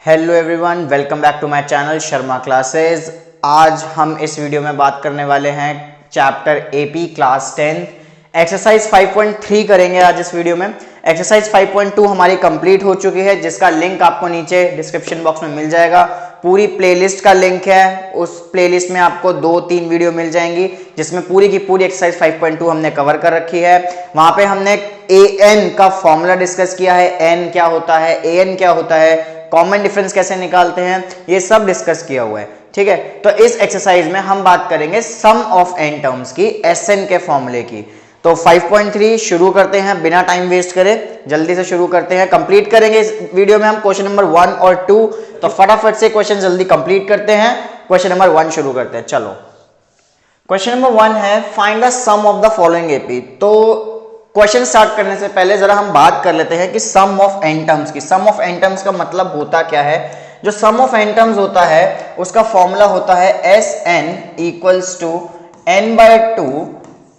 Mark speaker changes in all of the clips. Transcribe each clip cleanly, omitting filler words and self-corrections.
Speaker 1: Hello everyone, welcome back to my channel Sharma classes. आज हम इस वीडियो में बात करने वाले हैं चैप्टर एपी क्लास 10 एक्सरसाइज 5.3 करेंगे आज इस वीडियो में। एक्सरसाइज 5.2 हमारी कंप्लीट हो चुकी है, जिसका लिंक आपको नीचे डिस्क्रिप्शन बॉक्स में मिल जाएगा। पूरी प्लेलिस्ट का लिंक है, उस प्लेलिस्ट में आपको 2-3 वीडियो मिल जाएंगी जिसमें पूरी की पूरी एक्सरसाइज 5.2 हमने कवर कर रखी है। वहां पे हमने an का फॉर्मूला डिस्कस किया है, n क्या होता है, an क्या होता है, कॉमन डिफरेंस कैसे निकालते हैं, ये सब डिस्कस किया हुआ है। ठीक है, तो इस एक्सरसाइज में हम बात करेंगे सम ऑफ n टर्म्स की, Sn के फॉर्मूले की। तो 5.3 शुरू करते हैं, बिना टाइम वेस्ट करे जल्दी से शुरू करते हैं। कंप्लीट करेंगे इस वीडियो में हम क्वेश्चन नंबर 1 और 2, तो फटाफट से क्वेश्चन जल्दी कंप्लीट करते हैं। क्वेश्चन नंबर 1 शुरू करते हैं। चलो, क्वेश्चन नंबर 1 है find the sum of the following AP. तो क्वेश्चन स्टार्ट करने से पहले जरा हम बात कर लेते हैं कि सम ऑफ n टर्म्स की। सम ऑफ n टर्म्स का मतलब होता क्या है? जो सम ऑफ n टर्म्स होता है उसका फॉर्मूला होता है Sn equals to n/2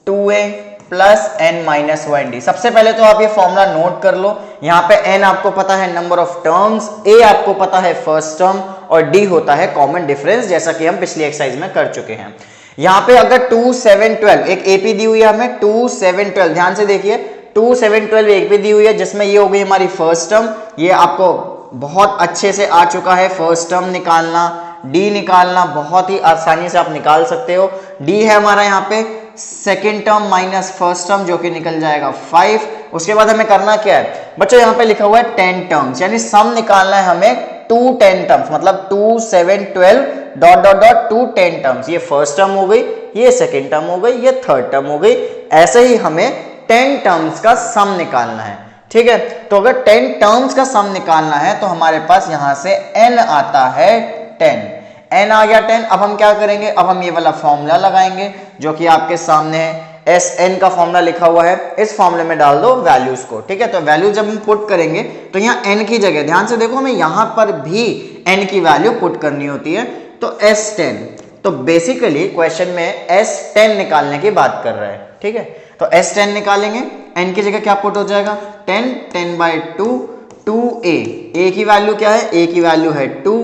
Speaker 1: 2a plus n-1d। सबसे पहले तो आप ये फॉर्मूला नोट कर लो। यहाँ पे n आपको पता है नंबर ऑफ टर्म्स, a आपको पता है फर्स्ट टर्म और d होता है कॉमन डिफरेंस, जैसा कि हम पिछली एक्सरसाइज में कर चुके हैं। यहाँ पे अगर 2, 7, 12 एक एपी दी हुई है हमें, 2, 7, 12 ध्यान से देखिए, 2, 7, 12 एक भी दी हुई है जिसमें ये हो गई हमारी फर्स्ट टर्म। ये आपको बहुत अच्छे से आ चुका है, फर्स्ट टर्म निकालना, डी निकालना बहुत ही आसानी से आप निकाल सकते हो। डी है हमारा यहाँ पे second term minus first term, जो कि निकल जाएगा 5। उसके बाद हमें करना क्या है बच्चों, यहाँ पे लिखा हुआ है 10 टर्म्स, यानी सम निकालना है हमें 2 10 टर्म्स, मतलब 2, 7, 12 डॉट डॉट डॉट 2 10 टर्म्स। ये फर्स्ट टर्म हो गई, ये सेकेंड टर्म हो गई, ये थर्ड टर्म हो गई। ऐसे ही हमें 10 टर्म्स का सम निकालना है। ठीक है, तो अगर 10 टर्म्स का सम निकालना है तो हमारे पास यहां से n आता है 10। n आ गया 10। अब हम क्या करेंगे, अब हम ये वाला फॉर्मूला लगाएंगे जो कि आपके सामने है। Sn का फॉर्मूला लिखा हुआ है, इस फॉर्मूले में डाल दो वैल्यूज को। ठीक है, तो वैल्यू जब हम पुट करेंगे तो यहाँ n की जगह, ध्यान से देखो, हमें यहाँ पर भी n की वैल्यू पुट करनी होती है। तो S10, तो बेसिकली क्वेश्चन में S10 निकालने की बात कर रहा है। ठीक है, तो S10 निकालेंगे, n की जगह क्या पुट हो जाएगा 10, 10/2 2a। a की वैल्यू क्या है, a की वैल्यू है 2,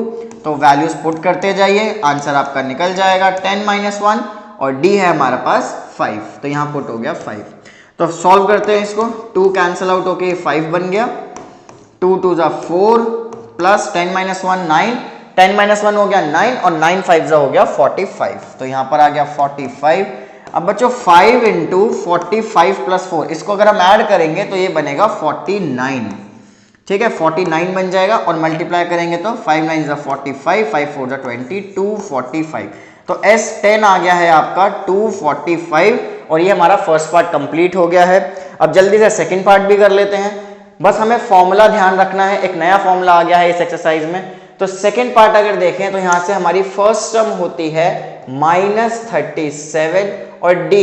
Speaker 1: तो वैल्यूज पुट करते जाइए, आंसर आपका निकल जाएगा 10-1 और d है हमारे पास 5, तो यहाँ पुट हो गया 5। तो सॉल्व करते हैं इसको, 2 कैंसिल आउट होके 5 बन गया, 2 2 4 प्लस 10-1 9, 10-1 हो गया 9 और 9 5 हो गया 45, तो यहाँ पर आ गया 45। अब बच्चों 5 इंटू 45 प्लस 4, इसको अगर हम ऐड करेंगे तो ये बनेगा 49। ठीक है, 49 बन जाएगा और मल्टीप्लाई करेंगे तो 5 9 45, 5 4 20, 245। तो S10 आ गया है आपका 245 और ये हमारा फर्स्ट पार्ट कंप्लीट हो गया है। अब जल्दी से सेकंड पार्ट भी कर लेते हैं, बस हमें फॉर्मूला ध्यान रखना है। एक नया फॉर्मूला आ गया है इस एक्सरसाइज में। तो सेकंड पार्ट अगर देखें तो यहां से हमारी फर्स्ट टर्म होती है -37 और d,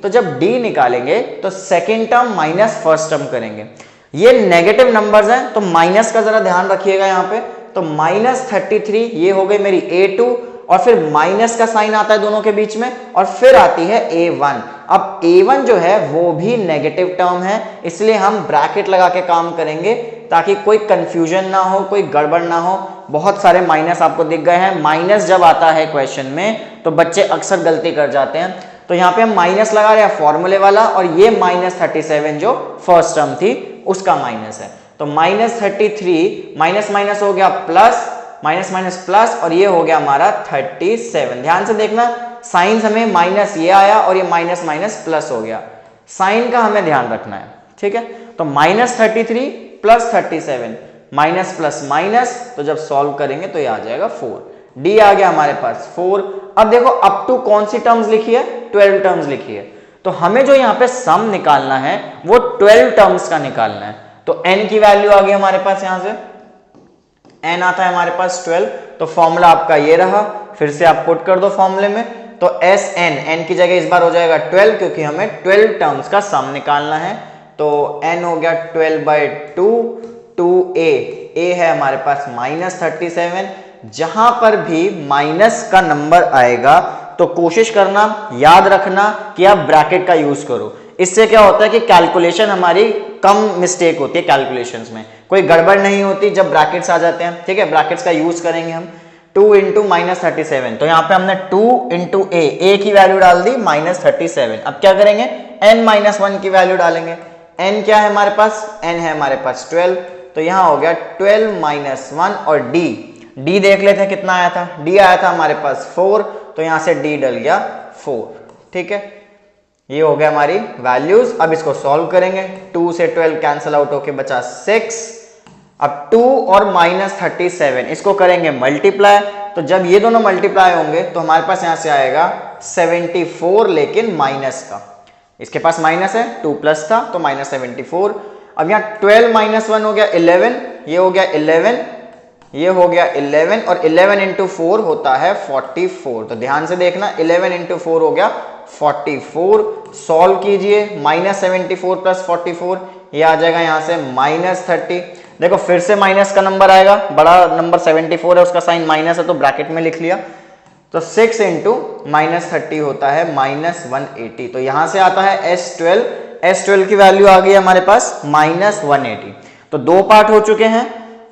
Speaker 1: तो जब d निकालेंगे तो second term minus first term करेंगे। ये नेगेटिव नंबर्स हैं तो माइनस का जरा ध्यान रखिएगा यहाँ पे। तो -33 ये हो गई मेरी a2 और फिर माइनस का साइन आता है दोनों के बीच में और फिर आती है a1। अब a1 जो है वो भी नेगेटिव टर्म है, इसलिए हम ब्रैकेट लगा के काम करेंगे ताकि कोई कंफ्यूजन ना हो, कोई गड़बड़ ना हो। बहुत सारे माइनस आपको दिख गए हैं। माइनस जब आता है क्वेश्चन में तो बच्चे अक्सर गलती कर जाते हैं, तो यहाँ पे हम माइनस लगा रहे हैं फॉर्मूले वाला, और ये -37 जो फर्स्ट टर्म थी उसका माइनस है। तो -33 माइनस माइनस हो गया प्लस, माइनस माइनस प्लस, और ये हो गया हमारा 37। ध्यान से देखना, साइन हमें माइनस ये आया और ये माइनस माइनस प्लस हो गया, साइन का हमें ध्यान रखना है। ठीक है, तो -33 प्लस 37 माइनस प्लस माइनस, तो जब सॉल्व करेंगे तो ये आ जाएगा 4। डी आ गया हमारे पास 4। अब देखो अप टू कौन सी टर्म्स लिखी है, 12 टर्म्स लिखी है, तो हमें जो यहाँ पे सम निकालना है वो 12 टर्म्स का निकालना है। तो n की वैल्यू आ गई हमारे पास, यहां से n आता है हमारे पास 12, तो फॉर्मूला आपका ये रहा, फिर से आप पुट कर दो फॉर्मूले में। तो Sn, n की जगह इस बार हो जाएगा 12 क्योंकि हमें 12 टर्म्स का सम निकालना है। तो n हो गया 12/2 2a, a है हमारे पास -37। जहां पर भी माइनस का नंबर आएगा तो कोशिश करना, याद रखना कि आप ब्रैकेट का यूज करो। इससे क्या होता है कि कैलकुलेशन हमारी कम मिस्टेक होती है, कैलकुलेशंस में कोई गड़बड़ नहीं होती जब ब्रैकेट्स आ जाते हैं। ठीक है, ब्रैकेट्स का यूज करेंगे हम। 2 इंटू -37, तो यहाँ पे हमने 2 इंटू ए की वैल्यू डाल दी -37। अब क्या करेंगे, n-1 की वैल्यू डालेंगे। n क्या है हमारे पास, n है हमारे पास 12, तो यहाँ हो गया 12 - 1 और d देख लेते हैं कितना आया था, d आया था हमारे पास 4, तो यहां से d डल गया 4। ठीक है, ये हो गया हमारी वैल्यूज। अब इसको सॉल्व करेंगे, 2 से 12 कैंसिल आउट होके बचा 6। अब 2 और -37 इसको करेंगे मल्टीप्लाई, तो जब ये दोनों मल्टीप्लाई होंगे तो हमारे पास यहां से आएगा 74, लेकिन माइनस का, इसके पास माइनस है, 2 प्लस था तो -74। अब यहाँ 12 - 1 हो गया 11, ये हो गया 11, ये हो गया 11, और 11 इंटू 4 होता है 44। तो ध्यान से देखना, 11 इंटू 4 हो गया 44। सॉल्व कीजिए, -74 + 44, ये आ जाएगा यहाँ से -30। देखो फिर से माइनस का नंबर आएगा, बड़ा नंबर 74 है, उसका साइन माइनस है तो ब्रैकेट में लिख लिया। तो 6 इंटू -30 होता है -180। तो यहां से आता है S12 की वैल्यू आ गई हमारे पास -180। तो 2 पार्ट हो चुके हैं,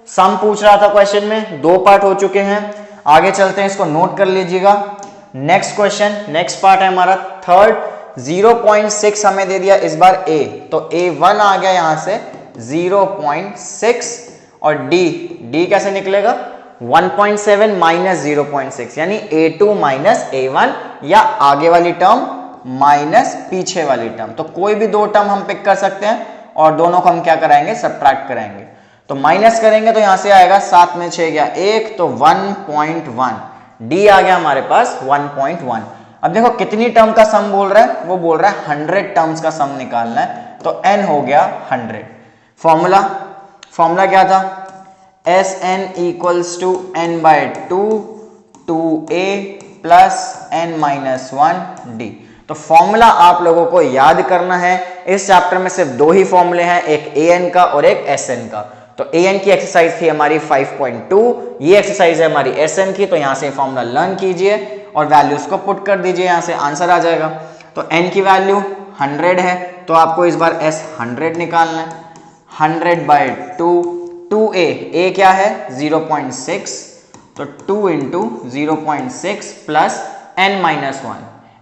Speaker 1: सम पूछ रहा था क्वेश्चन में, 2 पार्ट हो चुके हैं। आगे चलते हैं, इसको नोट कर लीजिएगा। नेक्स्ट क्वेश्चन, नेक्स्ट पार्ट है हमारा थर्ड। 0.6 हमें दे दिया इस बार a, तो a1 आ गया यहां से 0.6, और d कैसे निकलेगा, 1.7 - 0.6, यानी a2 - a1, या आगे वाली टर्म माइनस पीछे वाली टर्म। तो कोई भी 2 टर्म हम पिक कर सकते हैं और दोनों को हम क्या कराएंगे, सब्ट्रैक्ट कराएंगे। तो माइनस करेंगे तो यहां से आएगा 7 में 6 गया 1, तो 1.1, d आ गया हमारे पास 1.1। अब देखो कितनी टर्म का सम बोल रहा है, वो बोल रहा है 100 टर्म्स का सम निकालना है, तो n हो गया 100। फॉर्मूला क्या था, Sn = n/2 2a + n-1d। तो फॉर्मूला आप लोगों को याद करना है। इस चैप्टर में सिर्फ 2 ही फॉर्मूले हैं, एक an का और एक Sn का। तो an की एक्सरसाइज थी हमारी 5.2, ये एक्सरसाइज है हमारी Sn की। तो यहां से फॉर्मूला लर्न कीजिए और वैल्यूज को पुट कर दीजिए, यहां से आंसर आ जाएगा। तो n की वैल्यू 100 है, तो आपको इस बार S100 निकालना है। 100/2, 2a क्या है 0.6, तो 2 इंटू 0.6 प्लस n-1,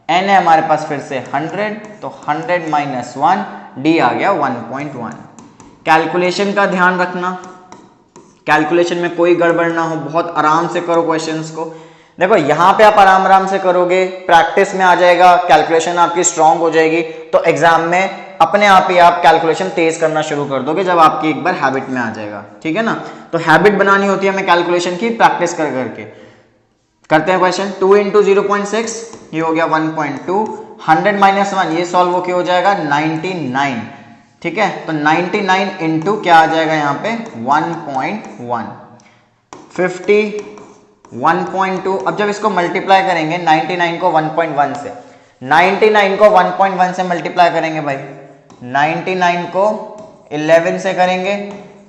Speaker 1: n है हमारे पास फिर से 100, तो 100 - 1, d आ गया 1.1। कैलकुलेशन का ध्यान रखना, कैलकुलेशन में कोई गड़बड़ ना हो, बहुत आराम से करो क्वेश्चंस को। देखो यहाँ पे आप आराम से करोगे, प्रैक्टिस में आ जाएगा, कैलकुलेशन आपकी स्ट्रांग हो जाएगी, तो एग्जाम में अपने आप ही आप कैलकुलेशन तेज करना शुरू कर दोगे जब आपकी एक बार हैबिट में आ जाएगा। ठीक है ना, तो हैबिट बनानी होती है हमें कैलकुलेशन की, प्रैक्टिस कर करके। करते हैं क्वेश्चन। 2 इंटू 0.6, ये हो गया 1.2, 100 - 1, ये सॉल्व होके हो जाएगा 99। ठीक है, तो 99 इंटू क्या आ जाएगा यहाँ पे 1.1, 50, 1.2। अब जब इसको मल्टीप्लाई करेंगे 99 को 1.1 से, 99 को 1.1 से मल्टीप्लाई करेंगे भाई, 99 को 11 से करेंगे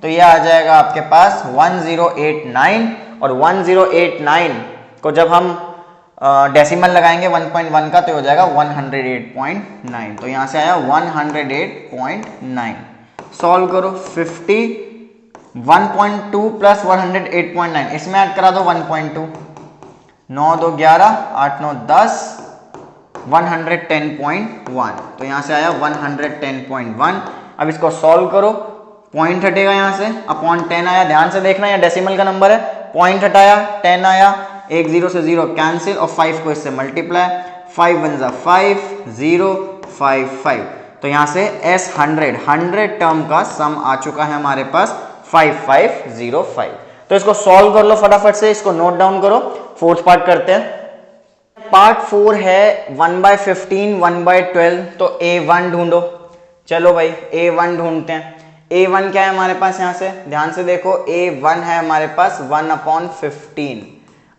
Speaker 1: तो ये आ जाएगा आपके पास 1089, और 1089 को जब हम डेसिमल लगाएंगे 1.1 का तो हो जाएगा 108.9। तो यहां से आया 108.9। सॉल्व करो, 50, 1.2 प्लस 108.9, इसमें ऐड करा दो 1.2, 9 2 11, 8 9 10, 110.1। तो यहां से आया 110.1। अब इसको सॉल्व करो, पॉइंट हटेगा यहां से, अपॉन 10 आया, ध्यान से देखना यह डेसिमल का नंबर है, पॉइंट हटाया 10 आया, एक 0 से 0 कैंसिल, और 5 को इससे मल्टीप्लाई, 5 1 जा 5, 0 5 5। तो यहां से S100 टर्म का सम आ चुका है हमारे पास 5505। तो इसको सॉल्व कर लो फटाफट से, इसको नोट डाउन करो। फोर्थ पार्ट करते हैं। पार्ट 4 है 1/15 1/12। तो A1 ढूंढो। चलो भाई A1 ढूंढते हैं। A1 क्या है हमारे पास, यहां से ध्यान से देखो, A1 है हमारे पास 1/15।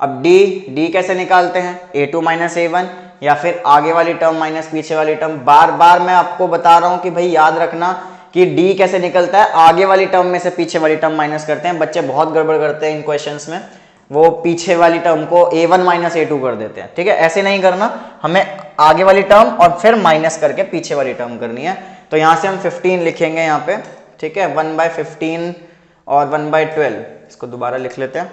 Speaker 1: अब D कैसे निकालते हैं, A2 - A1, या फिर आगे वाली टर्म माइनस पीछे वाली टर्म। बार बार मैं आपको बता रहा हूं कि भाई याद रखना कि D कैसे निकलता है, आगे वाली टर्म में से पीछे वाली टर्म माइनस करते हैं। बच्चे बहुत गड़बड़ करते हैं इन क्वेश्चंस में, वो पीछे वाली टर्म को A1 - A2 कर देते हैं। ठीक है, ऐसे नहीं करना, हमें आगे वाली टर्म और फिर माइनस करके पीछे वाली टर्म करनी है। तो यहां से हम 15 लिखेंगे यहाँ पे, ठीक है, 1/15 और 1/12, इसको दोबारा लिख लेते हैं।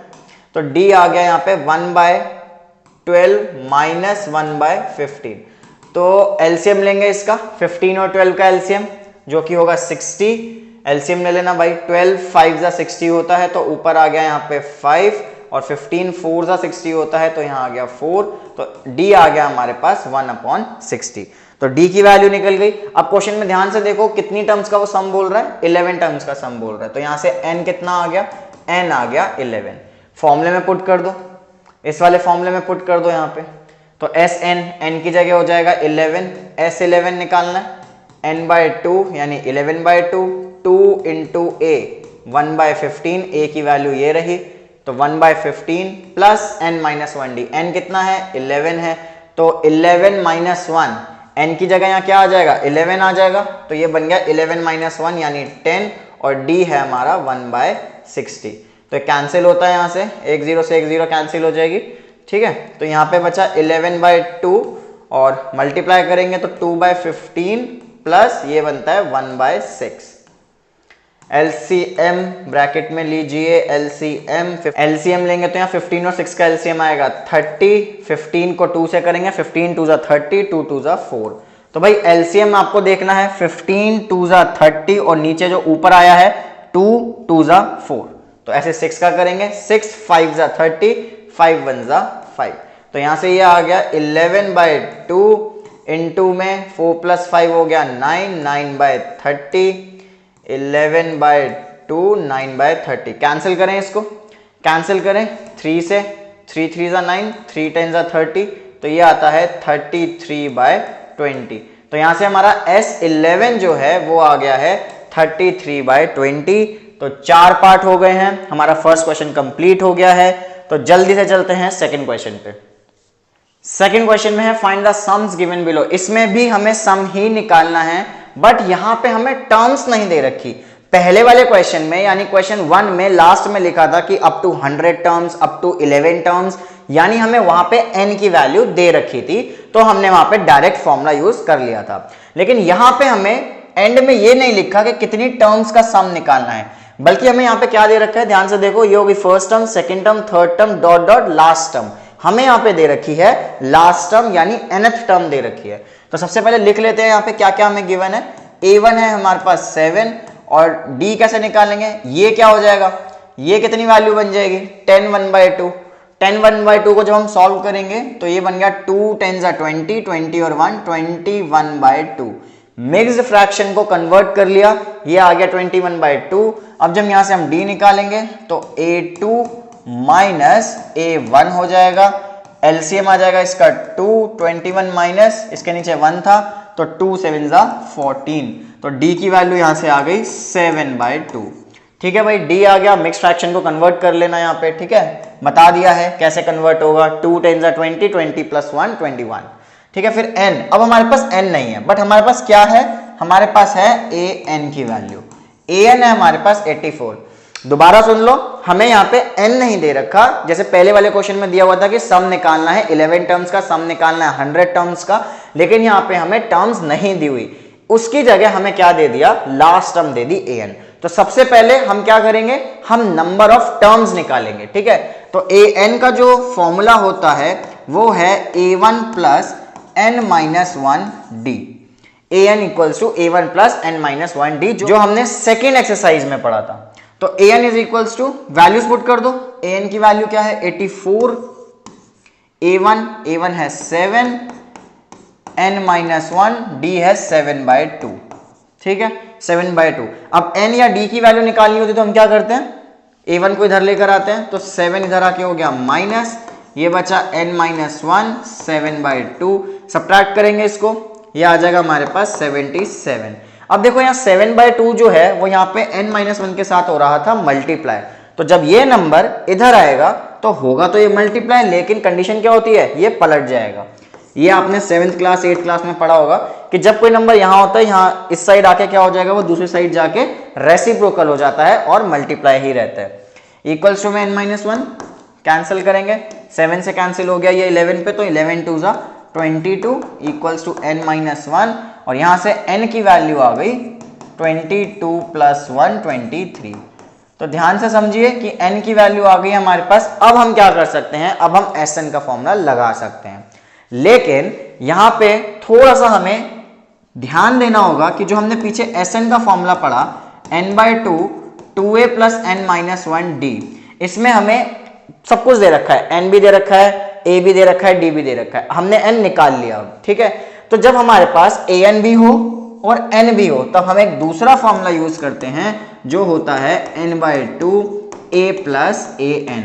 Speaker 1: तो d आ गया यहाँ पे 1/12 माइनस 1/15। तो एलसीएम लेंगे इसका, 15 और 12 का एलसीएम जो कि होगा 60। एलसीएम ले लेना भाई, 12 5 जा 60 होता है, तो ऊपर आ गया यहाँ पे 5 और 15 4 जा 60 होता है, तो यहाँ आ गया 4। तो d आ गया हमारे पास 1/60। तो d की वैल्यू निकल गई। अब क्वेश्चन में ध्यान से देखो कितनी टर्म्स का वो सम बोल रहा है, 11 टर्म्स का सम बोल रहा है। तो यहाँ से n कितना आ गया, n आ गया 11। फॉर्मूले में पुट कर दो, इस वाले फॉर्मूले में पुट कर दो यहाँ पे। तो Sn, n की जगह हो जाएगा 11, S11 निकालना है, n/2 यानी 11/2, 2 इंटू a 1/15, a की वैल्यू ये रही, तो 1/15 प्लस n-1d, n कितना है 11 है, तो 11 - 1, n की जगह यहाँ क्या आ जाएगा 11 आ जाएगा, तो ये बन गया 11 - 1 यानी 10 और d है हमारा 1/60। तो कैंसिल होता है, यहाँ से 1 0 से 1 0 कैंसिल हो जाएगी, ठीक है। तो यहाँ पे बचा 11/2 और मल्टीप्लाई करेंगे तो 2/15 प्लस ये बनता है 1/6। एलसीएम ब्रैकेट में लीजिए, एलसीएम लेंगे तो यहाँ 15 और 6 का एलसीएम आएगा 30, 15 को 2 से करेंगे, 15 2 जा 30, 2 2 जा 4। तो भाई एलसीएम आपको देखना है 15 2 जा 30 और नीचे जो ऊपर आया है 2 2 जा 4, तो ऐसे 6 का करेंगे, 6 5 जा 30, 5 1 जा 5। तो यहाँ से ये आ गया 11/2 इंटू में 4 + 5 हो गया 9, 9/30, 11/2 9/30। कैंसिल करें, इसको कैंसिल करें 3 से, 3 3 जा 9, 3 10 जा 30, तो ये आता है 33/20। तो यहाँ से हमारा S11 जो है वो आ गया है 33/20। तो 4 पार्ट हो गए हैं, हमारा फर्स्ट क्वेश्चन कंप्लीट हो गया है। तो जल्दी से चलते हैं सेकंड क्वेश्चन पे। सेकंड क्वेश्चन में है find the sums given below. इसमें भी हमें सम ही निकालना है, बट यहां पे हमें टर्म्स नहीं दे रखी। पहले वाले क्वेश्चन में यानी क्वेश्चन 1 में लास्ट में लिखा था कि up to 100 terms, up to 11 terms, यानी हमें वहां पे n की वैल्यू दे रखी थी, तो हमने वहां पे डायरेक्ट फॉर्मूला यूज कर लिया था। लेकिन यहां पे हमें एंड में ये नहीं लिखा कि कितनी टर्म्स का सम निकालना है, बल्कि हमें यहाँ पे क्या दे रखा है, ध्यान से देखो, ये होगी first term, second term, third term, dot dot last term. हमें यहाँ पे दे रखी है लास्ट टर्म यानी nth टर्म दे रखी है। तो सबसे पहले लिख लेते हैं यहाँ पे क्या क्या हमें गिवन है। a1 है हमारे पास 7 और d कैसे निकालेंगे, ये क्या हो जाएगा, ये कितनी वैल्यू बन जाएगी 10 1/2। 10 1/2 को जब हम सॉल्व करेंगे तो ये बन गया 2 10 20, 20 और 1 21/2। मिक्स्ड फ्रैक्शन को कन्वर्ट कर लिया, ये आ गया 21/2। अब जब यहां से हम d निकालेंगे तो a2 माइनस a1 हो जाएगा, एलसीएम आ जाएगा इसका 2, 21 माइनस इसके नीचे 1 था, तो 2 7 जा 14। तो d की वैल्यू यहां से आ गई 7/2। ठीक है भाई, d आ गया। मिक्स फ्रैक्शन को कन्वर्ट कर लेना यहाँ पे, ठीक है, बता दिया है कैसे कन्वर्ट होगा। 2 10 जा 20, 20 + 1 21। ठीक है, फिर n, अब हमारे पास n नहीं है, बट हमारे पास क्या है, हमारे पास है an की वैल्यू। an है हमारे पास 84। दोबारा सुन लो, हमें यहाँ पे n नहीं दे रखा, जैसे पहले वाले क्वेश्चन में दिया हुआ था कि सम निकालना है 11 टर्म्स का, सम निकालना है 100 टर्म्स का, लेकिन यहाँ पे हमें टर्म्स नहीं दी हुई, उसकी जगह हमें क्या दे दिया, last term they the an। तो सबसे पहले हम क्या करेंगे, हम नंबर ऑफ टर्म्स निकालेंगे। ठीक है, तो an का जो फॉर्मूला होता है वो है a1 + n-1d। an = a1 + n-1d, जो हमने सेकेंड एक्सरसाइज में पढ़ा था। तो an = वैल्यूज पुट कर दो। an की वैल्यू क्या है 84, a1 है 7, n-1 d है 7/2। ठीक है, 7/2। अब n या d की वैल्यू निकालनी होती तो हम क्या करते हैं, a1 को इधर लेकर आते हैं, तो 7 इधर आके हो गया माइनस, ये बचा n-1 7/2। सब्ट्रैक्ट करेंगे इसको, ये आ जाएगा हमारे पास 77। अब देखो यहाँ 7/2 जो है वो यहाँ पे n-1 के साथ हो रहा था मल्टीप्लाई, तो जब ये नंबर इधर आएगा तो होगा तो ये मल्टीप्लाई, लेकिन कंडीशन क्या होती है, ये पलट जाएगा। ये आपने 7th क्लास 8th क्लास में पढ़ा होगा कि जब कोई नंबर यहाँ होता है, यहाँ इस साइड आके क्या हो जाएगा, वो दूसरी साइड जाके रेसिप्रोकल हो जाता है और मल्टीप्लाई ही रहता है। इक्वल्स टू में n-1 कैंसिल करेंगे, 7 से कैंसिल हो गया ये 11 पे, तो 11 2 जा 22 इक्वल्स टू n माइनस 1 और यहां से n की वैल्यू आ गई 22 प्लस 1 23। तो ध्यान से समझिए कि n की वैल्यू आ गई हमारे पास। अब हम क्या कर सकते हैं, अब हम Sn का फॉर्मूला लगा सकते हैं, लेकिन यहां पे थोड़ा सा हमें ध्यान देना होगा कि जो हमने पीछे Sn का फॉर्मूला पढ़ा n/2 2a plus n minus 1 d, इसमें हमें सब कुछ दे रखा है, n भी दे रखा है, a भी दे रखा है, d भी दे रखा है, हमने n निकाल लिया। ठीक है, तो जब हमारे पास an भी हो और n भी हो तब हम एक दूसरा फॉर्मूला यूज करते हैं जो होता है n/2 a plus an।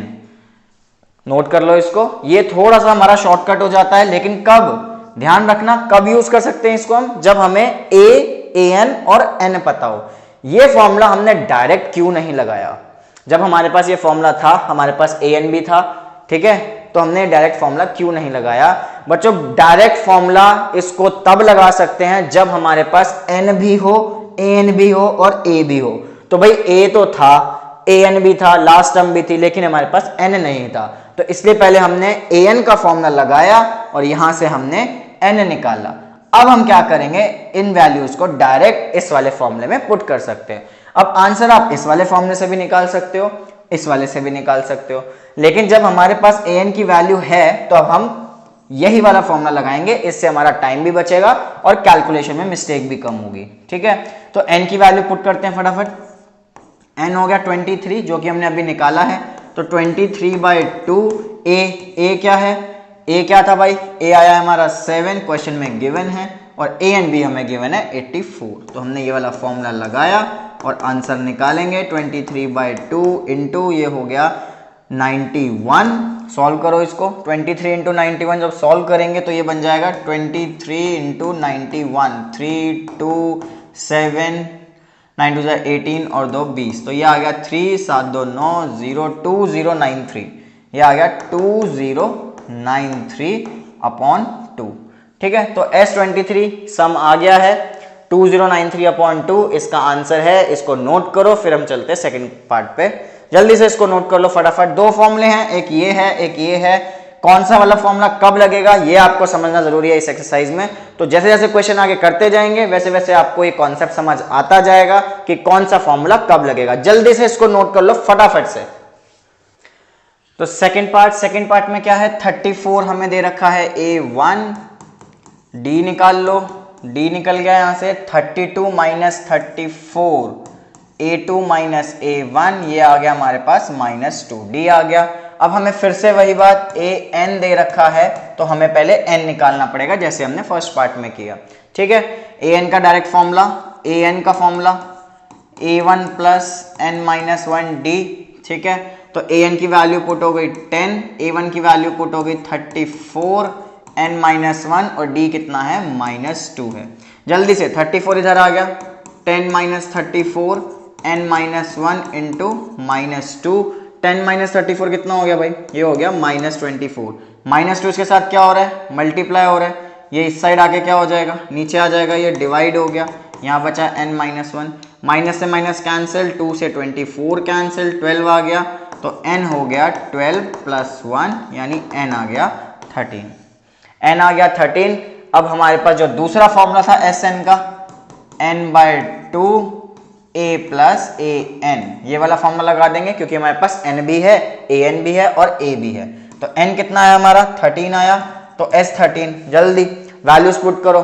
Speaker 1: Note कर लो इसको, ये थोड़ा सा हमारा शॉर्टकट हो जाता है, लेकिन कब, ध्यान रखना कब यूज कर सकते हैं इसको हम, जब हमें a, an और n पता हो। ये फॉर्मूला हमने डायरेक्ट क्यों नहीं लगाया, जब हमारे पास ये फॉर्मूला था, हमारे पास an भी था, ठीक है, तो हमने डायरेक्ट फॉर्मूला क्यों नहीं लगाया। बच्चों डायरेक्ट फॉर्मूला इसको तब लगा सकते हैं जब हमारे पास n भी हो, an भी हो और a भी हो। तो भाई a तो था, an भी था, लास्ट टर्म भी थी, लेकिन हमारे पास n नहीं था, तो इसलिए पहले हमने an का फॉर्मूला लगाया और यहां से हमने n निकाला। अब हम क्या करेंगे, इन वैल्यूज को डायरेक्ट इस वाले फॉर्मूले में पुट कर सकते हैं। अब आंसर आप इस वाले फॉर्मूले से भी निकाल सकते हो, इस वाले से भी निकाल सकते हो, लेकिन जब हमारे पास an की वैल्यू है तो अब हम यही वाला फॉर्मूला लगाएंगे, इससे हमारा टाइम भी बचेगा और कैलकुलेशन में मिस्टेक भी कम होगी। ठीक है, तो n की वैल्यू पुट करते हैं फटाफट। n हो गया 23 जो कि हमने अभी निकाला है, तो 23/2 a क्या है, a क्या था भाई, a आया हमारा 7, क्वेश्चन में गिवन है, और an भी हमें गिवन है 84। तो हमने ये वाला फॉर्मूला लगाया और आंसर निकालेंगे 23/2 इंटू ये हो गया 91। सॉल्व करो इसको, 23 इंटू 91 जब सॉल्व करेंगे तो ये बन जाएगा 23 इंटू 91, 3 2 7 9 2 18 और 2 20, तो ये आ गया 3 7 2 9 0 2093, ये आ गया 2093/2। ठीक है, तो S23 सम आ गया है 2093/2 इसका आंसर है। इसको नोट करो, फिर हम चलते हैं सेकंड पार्ट पे। जल्दी से इसको नोट कर लो फटाफट। दो फॉर्मूले हैं, एक ये है एक ये है, कौन सा वाला फॉर्मूला कब लगेगा ये आपको समझना जरूरी है इस एक्सरसाइज में। तो जैसे जैसे क्वेश्चन आगे करते जाएंगे वैसे वैसे आपको ये कॉन्सेप्ट समझ आता जाएगा कि कौन सा फॉर्मूला कब लगेगा। जल्दी से इसको नोट कर लो फटाफट से। तो सेकंड पार्ट में क्या है, 34 हमें दे रखा है A1, D निकाल लो, D निकल गया यहां से, 32 माइनस 34 A2 माइनस A1, ये आ गया हमारे पास -2, D आ गया। अब हमें फिर से वही बात, AN दे रखा है तो हमें पहले N निकालना पड़ेगा जैसे हमने फर्स्ट पार्ट में किया। ठीक है, AN का डायरेक्ट फॉर्मूला, AN का formula A1 plus N minus 1 D। ठीक है, तो AN की वैल्यू पुट हो गई 10, A1 की वैल्यू पुट हो गई 34, N माइनस 1 और D कितना है -2 है। जल्दी से 34 इधर आ गया, 10 minus 34 N minus 1 into -2, 10 minus 34 कितना हो गया भाई, ये हो गया -24। -2 इसके साथ क्या हो रहा है, मल्टीप्लाई हो रहा है, ये इस साइड आके क्या हो जाएगा, नीचे आ जाएगा, ये डिवाइड हो गया, यहाँ बचा N माइनस 1, माइनस से माइनस कैंसिल, 2 से 24 कैंसिल, 12 आ गया, तो N हो गया 12 प्लस 1 यानी N आ गया 13। N आ गया 13। अब हमारे पास जो दूसरा फॉर्मूला था Sn का, n/2 a प्लस an, ये वाला फॉर्मूला लगा देंगे क्योंकि हमारे पास n भी है, an भी है और a भी है। तो n कितना है हमारा 13 आया, तो S13 जल्दी वैल्यूज पुट करो,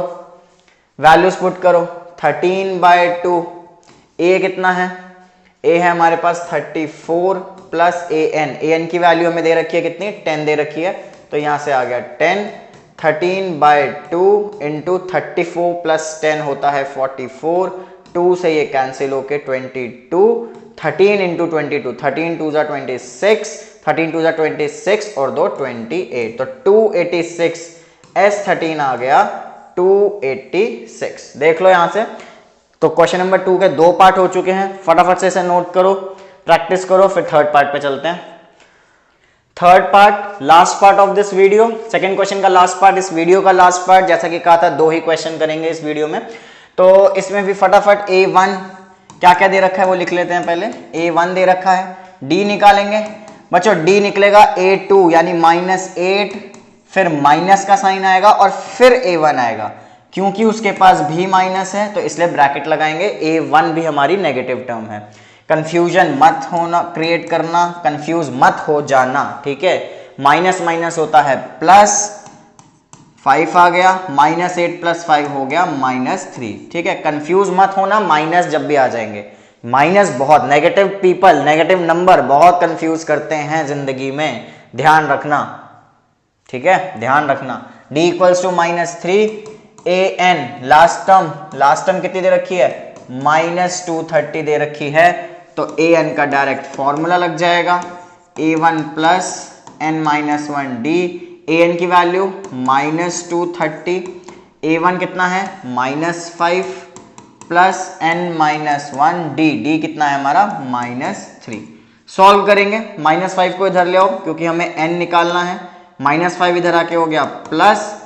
Speaker 1: 13/2 a कितना है, a है हमारे पास 34 प्लस an की वैल्यू हमें दे रखी है कितनी, 10 दे रखी है, तो यहां से आ गया 10, 13/2 इंटू 34 प्लस 10 होता है 44, 2 से ये कैंसिल होके 22, 13 इंटू 22, 13 2 जा 26, 13 2 जा 26 और 2 28, तो 286, S13 आ गया 286। देख लो यहां से। तो क्वेश्चन नंबर 2 के 2 पार्ट हो चुके हैं, फटाफट से इसे नोट करो, प्रैक्टिस करो, फिर थर्ड पार्ट पे चलते हैं। Third part, last part of this video, second question का लास्ट पार्ट, इस वीडियो का लास्ट पार्ट। जैसा कि कहा था 2 ही क्वेश्चन करेंगे इस वीडियो में, तो इसमें भी फटाफट A1 क्या क्या दे रखा है वो लिख लेते हैं पहले। A1 दे रखा है, D निकालेंगे बच्चों, D निकलेगा A2 यानी -8, फिर माइनस का साइन आएगा और फिर A1 आएगा। क्योंकि उसके पास भी माइनस है तो इसलिए ब्रैकेट लगाएंगे, A1 भी हमारी नेगेटिव टर्म है। कंफ्यूजन मत होना, क्रिएट करना, कंफ्यूज मत हो जाना, ठीक है। माइनस माइनस होता है प्लस, 5 आ गया, -8 + 5 हो गया -3, ठीक है। कंफ्यूज मत होना, माइनस जब भी आ जाएंगे। माइनस बहुत नेगेटिव पीपल, नेगेटिव नंबर बहुत कंफ्यूज करते हैं जिंदगी में, ध्यान रखना, ठीक है, ध्यान रखना। d = -3, an लास्ट टर्म कितनी दे रखी है, -230 दे रखी है, तो an का डायरेक्ट फॉर्मूला लग जाएगा, a1 + n-1d, an की वैल्यू -230, a1 कितना है -5 + n-1d, d कितना है हमारा -3। सॉल्व करेंगे, -5 को इधर ले आओ क्योंकि हमें n निकालना है, -5 इधर आके हो गया प्लस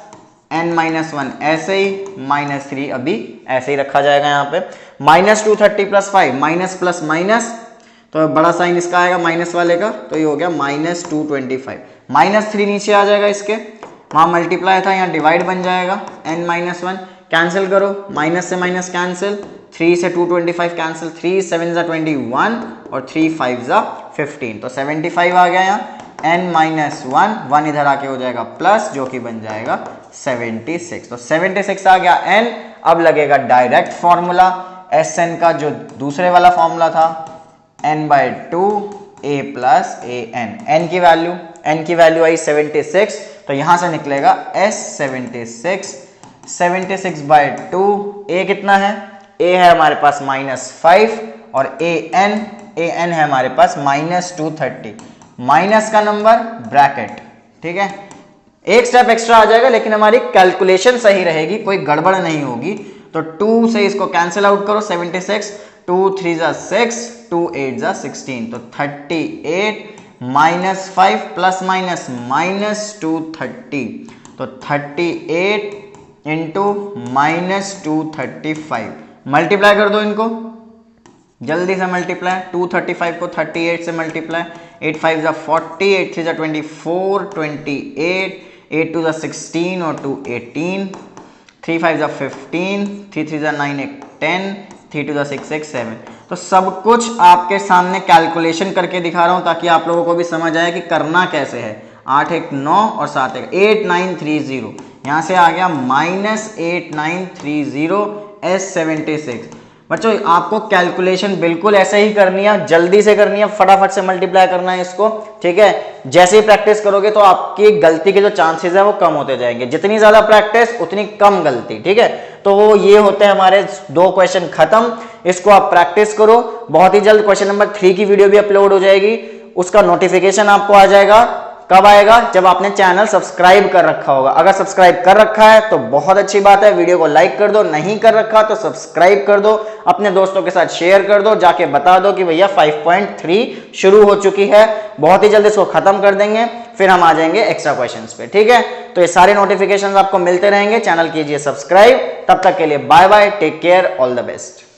Speaker 1: n-1 ऐसे ही, -3 अभी ऐसे ही रखा जाएगा। यहाँ पे -230 + 5 माइनस प्लस माइनस, तो बड़ा साइन इसका आएगा माइनस वाले का, तो ये हो गया -225, -3 नीचे आ जाएगा इसके, वहां मल्टीप्लाई था यहाँ डिवाइड बन जाएगा, n-1 कैंसिल करो, माइनस से माइनस कैंसिल, 3 से 225 कैंसिल, 3 7 = 21 और 3 5 = 15, तो 75 आ गया यहाँ, n-1 1 इधर आके हो जाएगा प्लस, जो कि बन जाएगा 76, तो 76 आ गया n। अब लगेगा डायरेक्ट फॉर्मूला Sn का, जो दूसरे वाला फॉर्मूला था, n/2 a + an, n की वैल्यू आई 76, तो यहां से निकलेगा S76, 76/2, a कितना है, a है हमारे पास -5 और an है हमारे पास -230, माइनस का नंबर ब्रैकेट, ठीक है। एक स्टेप एक्स्ट्रा आ जाएगा लेकिन हमारी कैलकुलेशन सही रहेगी, कोई गड़बड़ नहीं होगी। तो 2 से इसको कैंसिल आउट करो, 76, 2 3 = 6, 2 8 = 16, तो 38 -5 ± -230, तो 38 × -235, मल्टीप्लाई कर दो इनको, जल्दी से मल्टीप्लाई, 235 को 38 से मल्टीप्लाई, 8 5 = 40, 8 3 = 24, 28, 8 2 = 16 और 2 18, 3 5 = 15, 3 3 = 9, 8 10, 3 2 = 6 6 7। तो सब कुछ आपके सामने कैलकुलेशन करके दिखा रहा हूं ताकि आप लोगों को भी समझ आए कि करना कैसे है। 8 1 9 और 7 1 8930, यहाँ से आ गया -8930 S76। बच्चों आपको कैलकुलेशन बिल्कुल ऐसे ही करनी है, जल्दी से करनी है, फटाफट से मल्टीप्लाई करना है इसको, ठीक है। जैसे ही प्रैक्टिस करोगे तो आपकी गलती के जो चांसेस है वो कम होते जाएंगे, जितनी ज्यादा प्रैक्टिस उतनी कम गलती, ठीक है। तो ये होते हैं हमारे 2 क्वेश्चन खत्म, इसको आप प्रैक्टिस करो। बहुत ही जल्द क्वेश्चन नंबर 3 की वीडियो भी अपलोड हो जाएगी, उसका नोटिफिकेशन आपको आ जाएगा। कब आएगा, जब आपने चैनल सब्सक्राइब कर रखा होगा। अगर सब्सक्राइब कर रखा है तो बहुत अच्छी बात है, वीडियो को लाइक कर दो, नहीं कर रखा तो सब्सक्राइब कर दो, अपने दोस्तों के साथ शेयर कर दो, जाके बता दो कि भैया 5.3 शुरू हो चुकी है। बहुत ही जल्दी इसको खत्म कर देंगे, फिर हम आ जाएंगे एक्स्ट्रा क्वेश्चंस पे, ठीक है। तो ये सारे नोटिफिकेशंस आपको मिलते रहेंगे, चैनल कीजिए सब्सक्राइब। तब तक के लिए bye bye, take care, all the best.